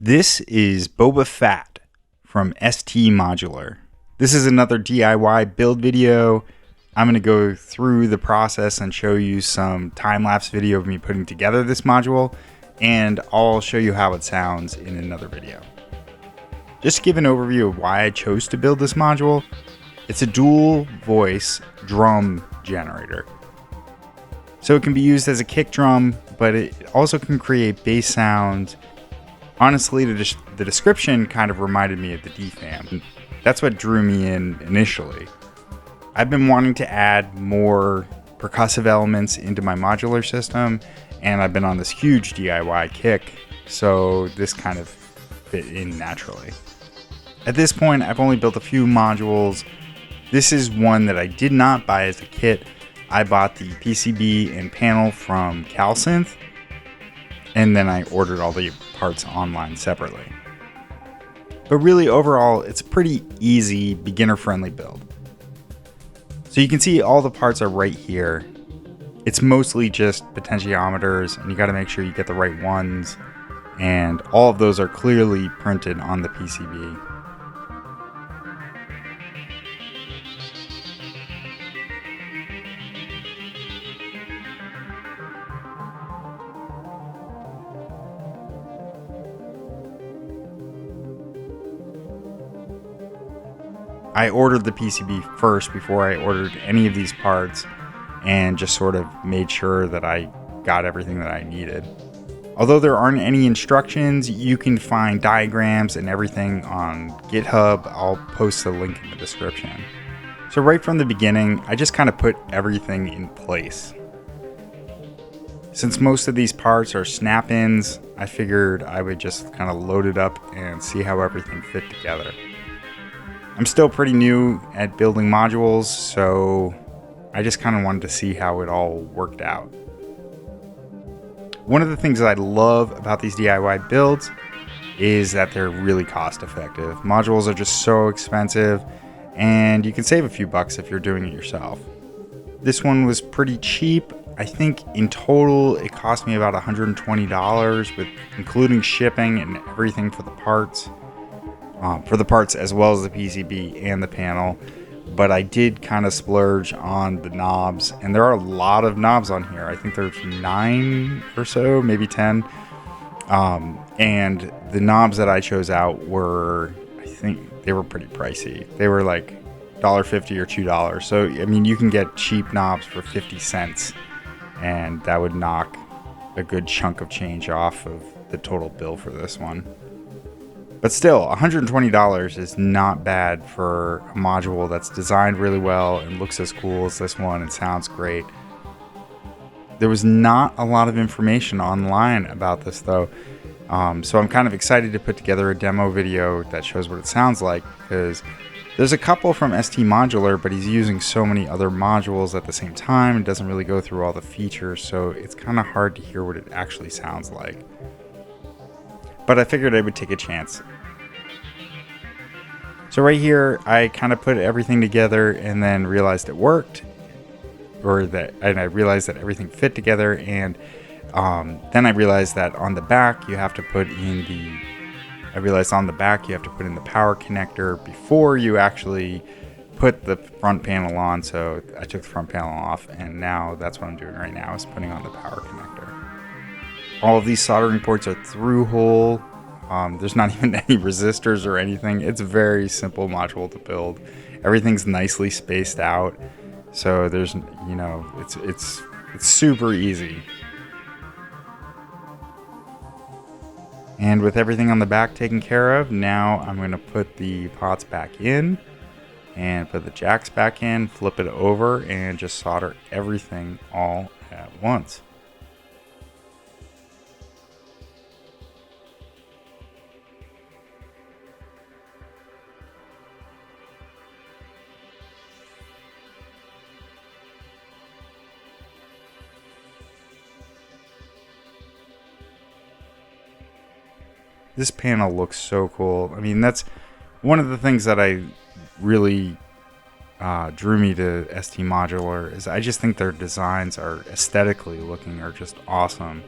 This is Boba Fett from ST Modular. This is another DIY build video. I'm going to go through the process and show you some time-lapse video of me putting together this module, and I'll show you how it sounds in another video. Just to give an overview of why I chose to build this module, it's a dual voice drum generator. So it can be used as a kick drum, but it also can create bass sounds. Honestly, the description kind of reminded me of the DFAM. That's what drew me in initially. I've been wanting to add more percussive elements into my modular system, and I've been on this huge DIY kick, so this kind of fit in naturally. At this point, I've only built a few modules. This is one that I did not buy as a kit. I bought the PCB and Panel from Calsynth, and then I ordered all the parts online separately. But really, overall, it's a pretty easy, beginner-friendly build. So you can see all the parts are right here. It's mostly just potentiometers, and you got to make sure you get the right ones, and all of those are clearly printed on the PCB. I ordered the PCB first before I ordered any of these parts, and just sort of made sure that I got everything that I needed. Although there aren't any instructions, you can find diagrams and everything on GitHub. I'll post a link in the description. So right from the beginning, I just kind of put everything in place. Since most of these parts are snap-ins, I figured I would just kind of load it up and see how everything fit together. I'm still pretty new at building modules, so I just kind of wanted to see how it all worked out. One of the things that I love about these DIY builds is that they're really cost effective. Modules are just so expensive, and you can save a few bucks if you're doing it yourself. This one was pretty cheap. I think in total it cost me about $120, with including shipping and everything for the parts. As well as the PCB and the panel, but I did kind of splurge on the knobs, and there are a lot of knobs on here. I think there's 9 or so, maybe 10, and the knobs that I chose out were, I think they were pretty pricey. They were like $1.50 or $2, so I mean, you can get cheap knobs for 50 cents, and that would knock a good chunk of change off of the total bill for this one. But still, $120 is not bad for a module that's designed really well and looks as cool as this one and sounds great. There was not a lot of information online about this though, so I'm kind of excited to put together a demo video that shows what it sounds like, because there's a couple from ST Modular, but he's using so many other modules at the same time and doesn't really go through all the features, so it's kind of hard to hear what it actually sounds like. But I figured I would take a chance. So right here, I kind of put everything together and then realized it worked, and I realized that everything fit together, and then I realized that on the back you have to put in the power connector before you actually put the front panel on. So I took the front panel off, and now that's what I'm doing right now, is putting on the power connector. All of these soldering ports are through hole. There's not even any resistors or anything. It's a very simple module to build. Everything's nicely spaced out, so there's, it's super easy. And with everything on the back taken care of, now I'm going to put the pots back in and put the jacks back in, flip it over, and just solder everything all at once. This panel looks so cool. I mean, that's one of the things that I really drew me to ST Modular, is I just think their designs are aesthetically looking are just awesome.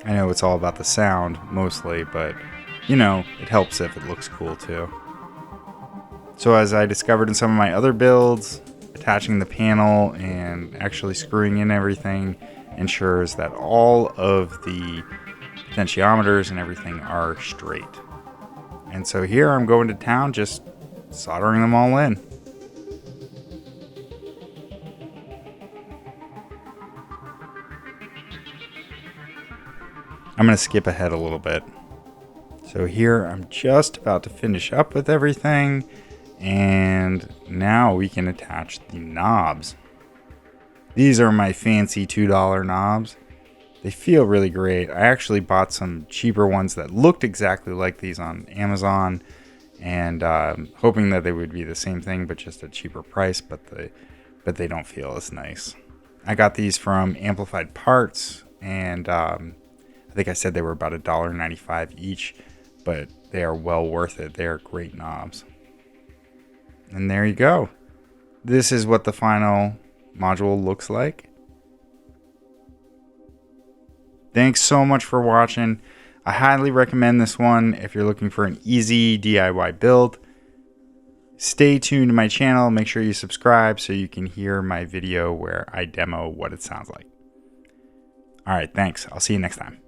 I know it's all about the sound mostly, but you know, it helps if it looks cool too. So as I discovered in some of my other builds, attaching the panel and actually screwing in everything ensures that all of the potentiometers and everything are straight. And so here I'm going to town just soldering them all in. I'm going to skip ahead a little bit. So here I'm just about to finish up with everything, and now we can attach the knobs. These are my fancy $2 knobs. They feel really great. I actually bought some cheaper ones that looked exactly like these on Amazon, and hoping that they would be the same thing but just a cheaper price, but they don't feel as nice. I got these from Amplified Parts, and I think I said they were about $1.95 each, but they are well worth it. They are great knobs. And there you go. This is what the final module looks like. Thanks so much for watching. I highly recommend this one if you're looking for an easy DIY build. Stay tuned to my channel. Make sure you subscribe so you can hear my video where I demo what it sounds like. All right, thanks. I'll see you next time.